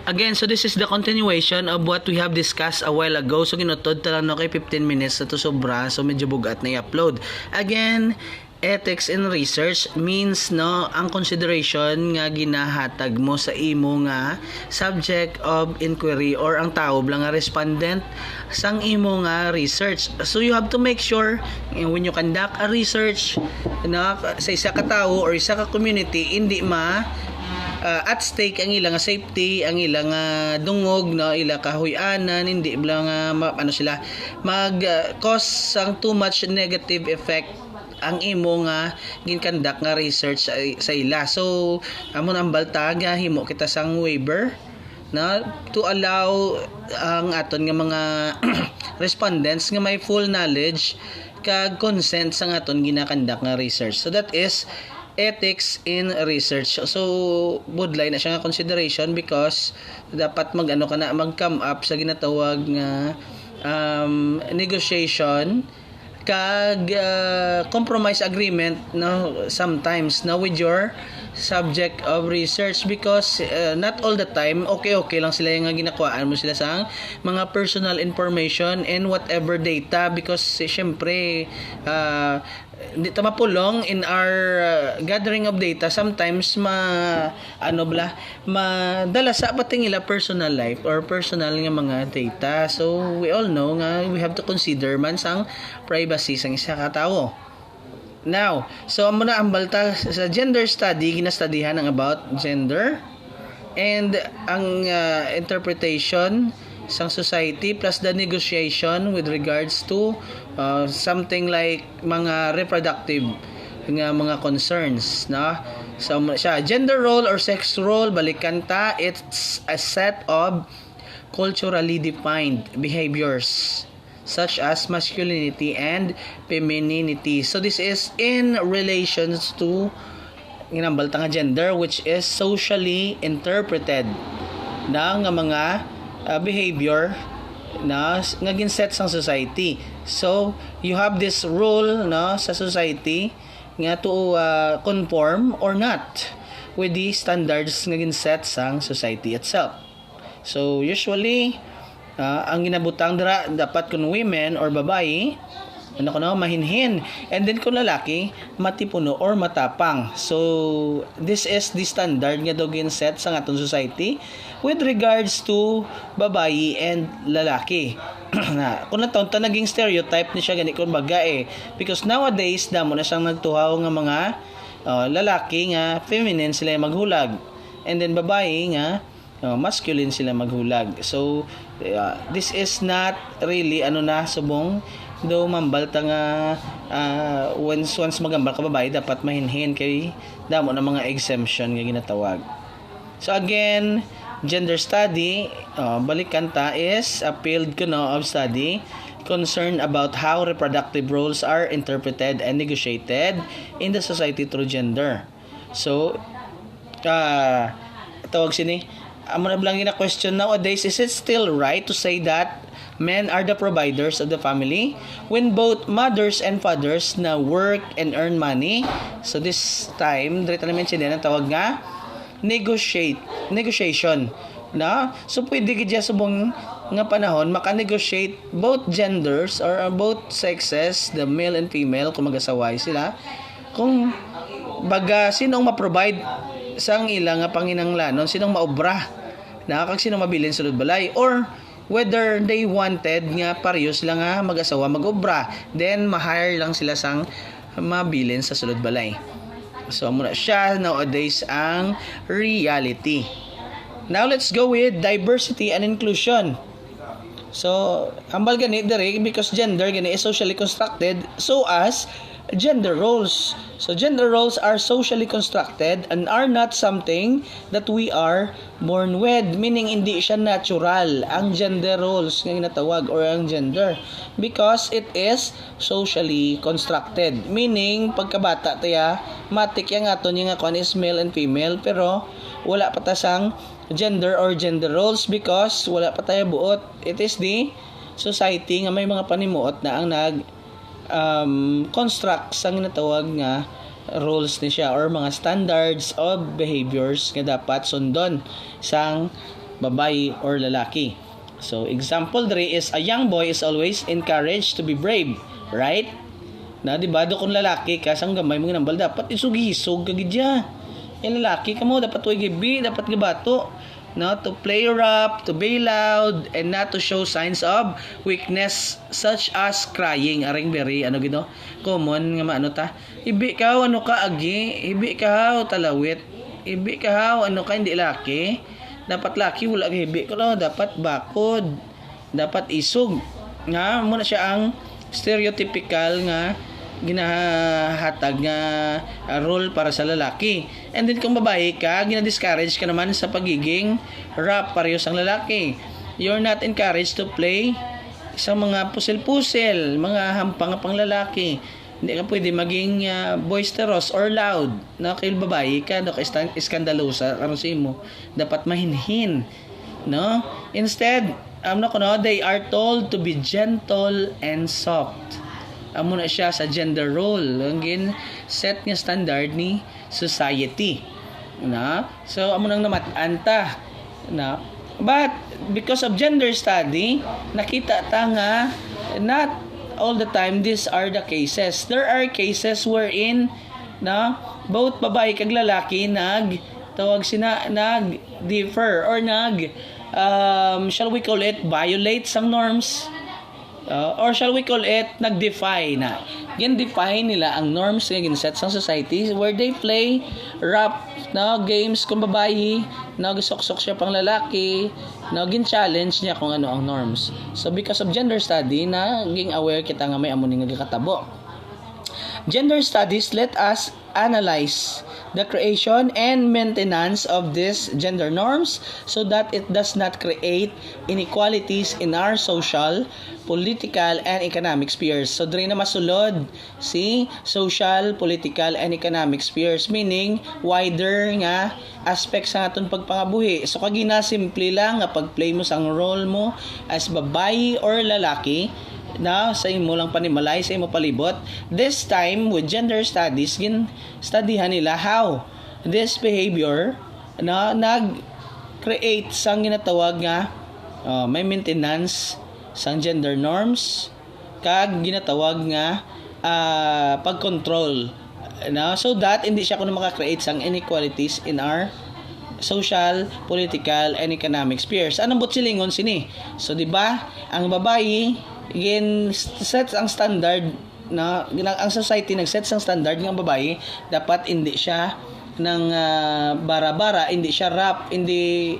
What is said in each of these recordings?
Again, so this is the continuation of what we have discussed a while ago. So ginutod ta lang no kay 15 minutes na to sobra. So medyo bugat na i-upload. Again, ethics in research means no ang consideration nga ginahatag mo sa imo nga subject of inquiry or ang tao lang nga respondent sang imo nga research. So you have to make sure when you conduct a research na sa isa ka tao or isa ka community hindi at stake ang ilang safety, ang ilang dungog no, ilang kahuyanan, hindi lang sila mag-cause sang too much negative effect ang imo nga ginkandak nga research sa ila. So amo nang baltaga himo kita sang waiver na to allow ang aton nga mga respondents nga may full knowledge kag consent sa aton ginakandak nga research. So that is ethics in research. So budlay na siya nga consideration because dapat mag-come up sa ginatawag nga negotiation kag compromise agreement no sometimes now with your subject of research because not all the time okay lang sila yung ginakuhaan mo sila sa mga personal information and whatever data because syempre hindi ta mapulong in our gathering of data sometimes madala sa pating ila personal life or personal nga mga data. So we all know nga we have to consider man sang privacy sang isa ka tawo. Now, so amo na ang balta sa gender study ginastudihan ang about gender and ang interpretation sang society plus the negotiation with regards to something like mga reproductive nga mga concerns na so siya gender role or sex role balikan ta it's a set of culturally defined behaviors such as masculinity and femininity. So this is in relations to ginambalta nga gender which is socially interpreted na nga mga behavior na ginset sang society. So you have this rule no sa society nga to conform or not with the standards nga ginset sang society itself. So usually ang ginabutang dira dapat kun women or babae mahinhin and then kung lalaki matipuno or matapang. So this is the standard nga daw ginset sa aton society with regards to babae and lalaki. Kung natawag ta naging stereotype ni siya gani kun baga because nowadays damo na siyang nagtuhaw nga mga lalaki nga feminine sila maghulag and then babae nga masculine sila maghulag. So this is not really subong do mambalta nga once magambal ka babae dapat mahinhin kay damo na mga exemption nga ginatawag. So again, gender study balikan ta is a field of study concerned about how reproductive roles are interpreted and negotiated in the society through gender. So tawag sini amo na lang gina question nowadays, is it still right to say that men are the providers of the family when both mothers and fathers na work and earn money? So this time dito na mention din ang tawag nga negotiation na so pwede gid subong nga panahon maka-negotiate both genders or both sexes, the male and female kung mag-asaway sila, kung baga sinong ma-provide sang ilang nga panginahanglanon, sinong maobra na kag sinong mabilin sulod balay or whether they wanted nga parehas lang nga mag-asawa mag-obra then ma-hire lang sila sang mabilin sa sulod balay. So muna siya nowadays ang reality. Now let's go with diversity and inclusion. So ambal gani diri because gender gani is socially constructed so as gender roles. So gender roles are socially constructed and are not something that we are born with, meaning hindi siya natural ang gender roles nga ginatawag or ang gender because it is socially constructed, meaning pagkabata taya matik yang aton yung nga is male and female pero wala pa ta sang gender or gender roles because wala pa tayo buot. It is the society nga may mga panimuot na ang construct sa ginatawag nga rules ni siya or mga standards of behaviors nga dapat sundon sang babae or lalaki. So example dre is a young boy is always encouraged to be brave, right? Na di ba do kung lalaki ka sang gamay mo ginambal dapat isug-isog ka gidya. Lalaki ka mo dapat way gibi, dapat gibato. No, to play rough, to be loud, and not to show signs of weakness such as crying. Aring very gino common nga maano ta. Ibi ka ano ka agi, ibi ka talawit, ibi ka ano ka hindi laki. Dapat laki wala ka ibi ko no, dapat bakod, dapat isog. Nga muna siya ang stereotypical nga ginahatag nga role para sa lalaki. And then kung babae ka, gina-discourage ka naman sa pagiging rough parehas ang lalaki. You're not encouraged to play sa mga pusil-pusil, mga hampang pang lalaki. Hindi ka pwede maging boisterous or loud. No, kay babae ka, no, iskandalosa karon sa imo. Dapat mahinhin, no? Instead, they are told to be gentle and soft. Amo na siya sa gender role ang gin set nga standard ni society na so amo nang namat-anta na but because of gender study nakita ta nga not all the time these are the cases. There are cases wherein na both babae kag lalaki nag differ or shall we call it violate some norms. Or shall we call it nag-defy na. Gin-defy nila ang norms nga ginset sa society where they play rap games kung babae, gisok-sok siya pang lalaki, gin-challenge niya kung ano ang norms. So because of gender study ging aware kita nga may amo ning gikatabo. Gender studies let us analyze the creation and maintenance of these gender norms so that it does not create inequalities in our social, political, and economic spheres. So, diri na masulod si social, political, and economic spheres, meaning wider nga aspects sa aton pagpangabuhi. So, kagina simple lang nga pag-play mo sang role mo as babae or lalaki, na sa imo lang panimalay sa imo palibot. This time with gender studies studyhan nila how this behavior nag-create sang ginatawag nga may maintenance sang gender norms kag ginatawag nga pag-control so that hindi siya kuno maka-create sang inequalities in our social, political, and economic spheres. Anong silingon sini? So di ba ang babae set ang standard ang society nag-set ang standard ng babae dapat hindi siya ng bara-bara, hindi siya rap, hindi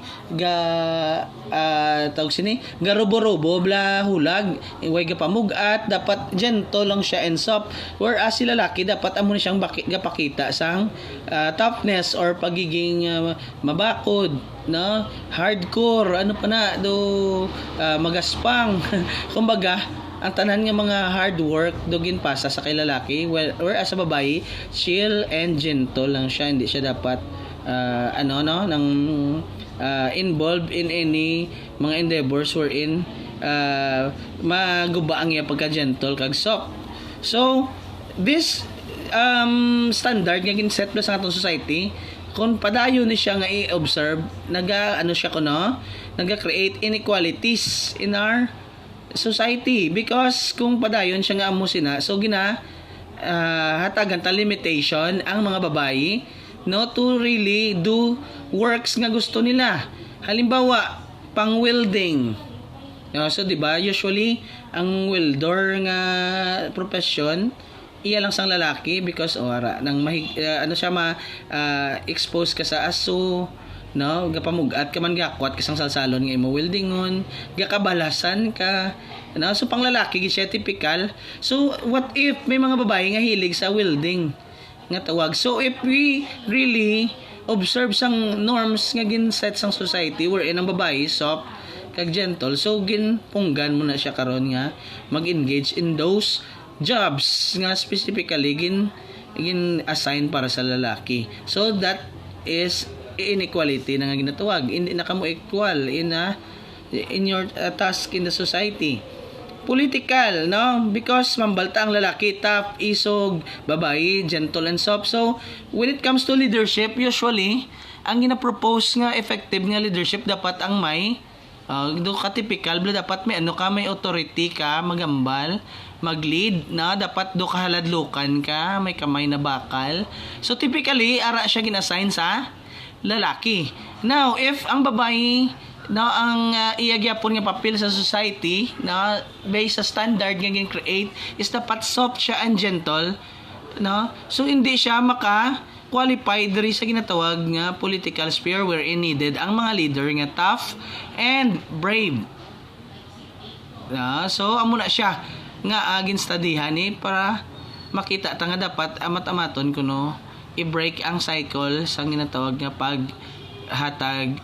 garobo-robo bla hulag, way gapamugat, dapat gentle lang siya and soft. Whereas si lalaki dapat amo ni siyang gapakita sang toughness or pagiging mabakod, hardcore, magaspang. Kumbaga ang tanan nga mga hard work dugin pasa sa kay lalaki, whereas sa babae chill and gentle lang siya, hindi siya dapat involved in any mga endeavors wherein maguba ang iya pagka gentle kag soft. So this standard nga ginset sa atong society, kung padayon ni siya nga i-observe, naga-create inequalities in our society because kung padayon siya nga amo sina, so hatagan ta limitation ang mga babae to really do works nga gusto nila. Halimbawa, pang welding. So di ba usually ang welder nga profession iya lang sang lalaki because expose ka sa aso, gapamugat ka man gakwat ka sang salsalon nga imo weldingon, gakabalasan ka, so pang lalaki siya typical. So what if may mga babae nga hilig sa welding nga tawag? So if we really observe sang norms nga ginset sang society wherein ang babae soft kag gentle, so ginpunggan mo na siya karon nga mag-engage in those jobs nga specifically assign para sa lalaki. So that is inequality na nga ginatawag. Hindi na kamo equal in your task in the society. political, no? Because mambalta ang lalaki, tough, isog, babae, gentle and soft. So, when it comes to leadership, usually, ang gina-propose nga effective nga leadership dapat ang may do ka typical, dapat may may authority ka, magambal, mag-lead, na dapat do ka haladlukan ka, may kamay na bakal. So, typically, ara siya ginassign sa lalaki. Now, if ang babae ang iyagyapon nga papel sa society na based sa standard nga gin-create is dapat soft siya and gentle, no? So hindi siya maka-qualify diri sa ginatawag nga political sphere wherein needed ang mga leader nga tough and brave. So amo na siya nga ginstudihan ni para makita ta nga dapat amat-amaton kuno i-break ang cycle sa ginatawag nga paghatag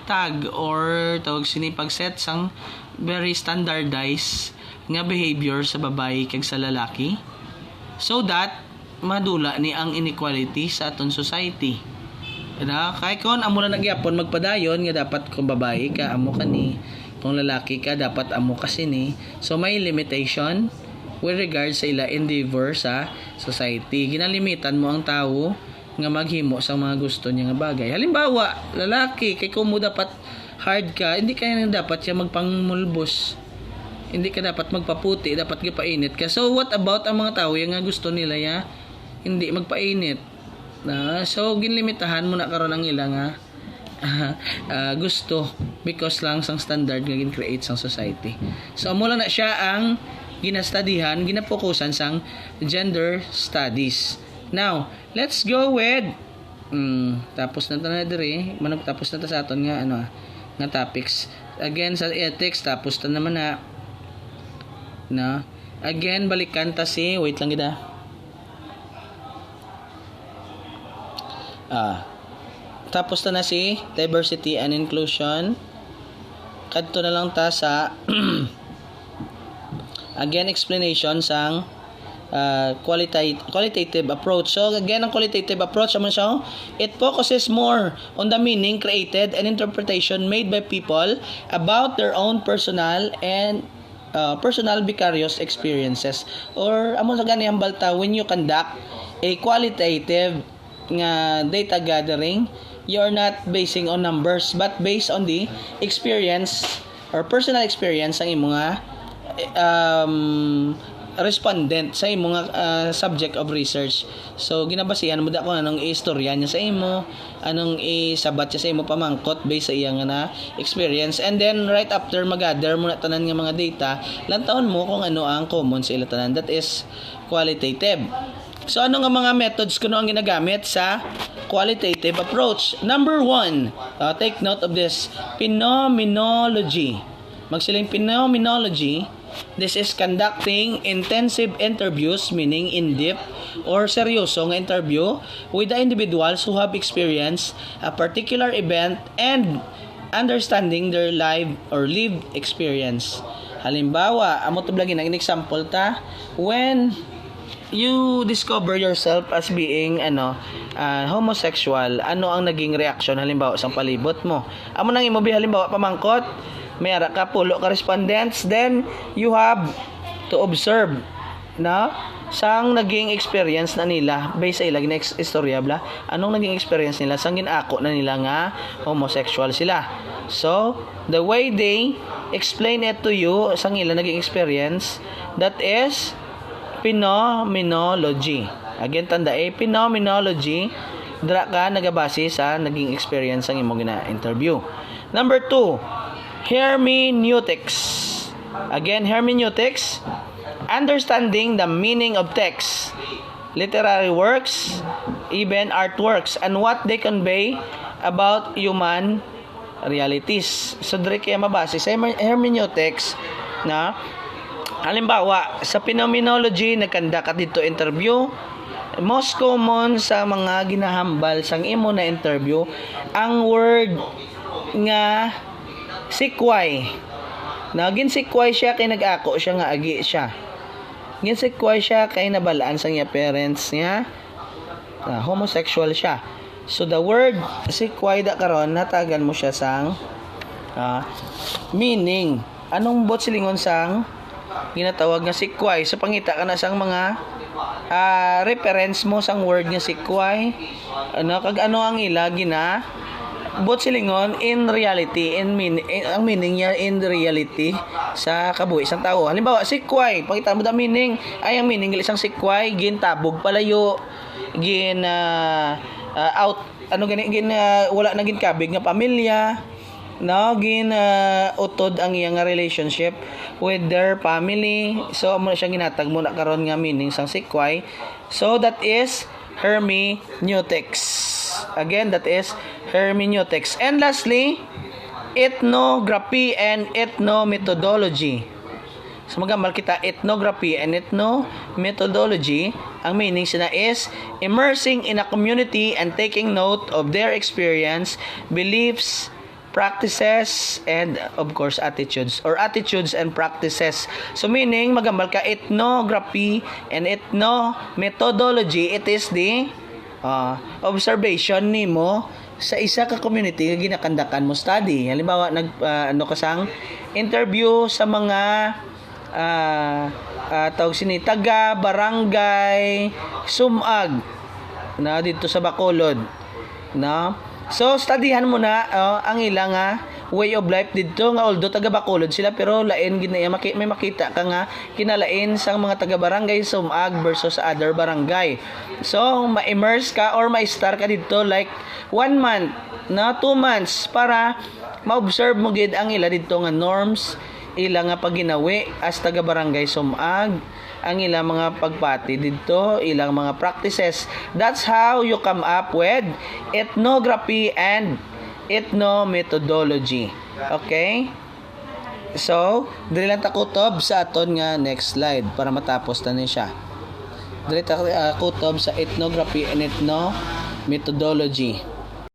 tag or tawag sini pagset sang very standardized nga behavior sa babae kag sa lalaki so that madula ni ang inequality sa aton society. Kay kon amo na nagyapon magpadayon nga dapat kung babae ka amo kani, kung lalaki ka dapat amo kasi ni. So may limitation with regards sa ila endeavor sa society. Ginalimitan mo ang tao nga maghimo sa mga gusto niya nga bagay. Halimbawa, lalaki, kay kung mo dapat hard ka, hindi ka nang dapat siya magpangmulbos. Hindi ka dapat magpaputi, dapat gipainit ka. So, what about ang mga tao nga gusto nila ya hindi magpainit? So, ginlimitahan mo na karon ang ilang gusto because lang sang standard nga gin-create sang society. So, amo lang na siya ang ginastudihan, ginapokusan sang gender studies. Now, let's go with tapos na ta diri, tapos na ta sa aton nga nga topics. Again sa ethics tapos ta naman na again balikan ta si wait lang gida. Tapos na si diversity and inclusion. Kadto na lang ta sa again explanation sang qualitative approach. So again, ang qualitative approach naman siya, it focuses more on the meaning created and interpretation made by people about their own personal and personal vicarious experiences. Or amo sa gani ang balta, when you conduct a qualitative nga data gathering, you're not basing on numbers but based on the experience or personal experience ang imong respondent sa imong subject of research. So ginabasihan mo da kung anong istorya niya sa imo, anong isabat niya sa imo pamangkot based sa iyang na experience, and then right after magather mo na tanan nga mga data, lantawon mo kung ano ang common sa ila tanan. That is qualitative. So ano nga mga methods kuno ang ginagamit sa qualitative approach? Number 1, take note of this, phenomenology. Magsiling phenomenology. This is conducting intensive interviews, meaning in-depth or seryoso nga interview with the individuals who have experienced a particular event and understanding their live or lived experience. Halimbawa, amo to blagin ang example ta, when you discover yourself as being homosexual, ano ang naging reaction halimbawa sa palibot mo? Amo nang imo halimbawa pamangkot, may ara ka pulo ka respondents, then you have to observe sang naging experience na nila based sa ilang istorya bla, anong naging experience nila sang ginako na nila nga homosexual sila. So the way they explain it to you sang ilang naging experience, that is phenomenology. Again tanda, phenomenology dra ka nagabase sa naging experience ang imong gina-interview. Number 2, hermeneutics. Again, hermeneutics, understanding the meaning of text, literary works, even artworks, and what they convey about human realities. So, dire kaya mabase sa hermeneutics na halimbawa, sa phenomenology, nagkanda ka dito interview, most common sa mga ginahambal sang imo na interview, ang word nga sikway. Ginsikway siya kay nag-ako siya nga agi siya. Ginsikway siya kay nabalaan sa niya parents niya homosexual siya. So the word sikway da karon natagan mo siya sang meaning. Anong bot silingon sang ginatawag nga sikway. So pangita ka na sang mga reference mo sang word nga sikway. Ano kag ano ang ila gina bot silingon in reality, ang meaning niya in reality sa kabuhi sang tao. Halimbawa sikway, pangita mo da meaning ay ang meaning ng isang sikway gintabog palayo, out ano gani wala na ginkabig nga pamilya, no, utod ang iyang relationship with their family. So amo na siya ginatag mo na karon nga meaning sang sikway. So that is hermeneutics. Again, that is hermeneutics. And lastly, ethnography and ethnomethodology. So magambal kita ethnography and ethnomethodology. Ang meaning sina is immersing in a community and taking note of their experience, beliefs, practices, and of course attitudes and practices. So meaning magambal ka ethnography and ethnomethodology, it is the observation nimo sa isa ka community nga ginakandakan mo study. Halimbawa ano ka sang interview sa mga tawag sini taga barangay Sumag na dito sa Bacolod, no? So studyhan mo na ang ilang way of life dito nga although taga Bacolod sila pero lain ginaya may makita ka nga kinalain sang mga taga barangay Sumag versus other barangay. So ma-immerse ka or ma-star ka dito like 1 month na 2 months para ma-observe mo gid ang ila dito nga norms, ila nga pagginawi as taga barangay Sumag, ang ilang mga pagpati dito, ilang mga practices. That's how you come up with ethnography and ethnomethodology. Okay? So, dili lang ta kutob sa aton nga next slide para matapos na ni siya. Dili ta kutob sa ethnography and ethnomethodology.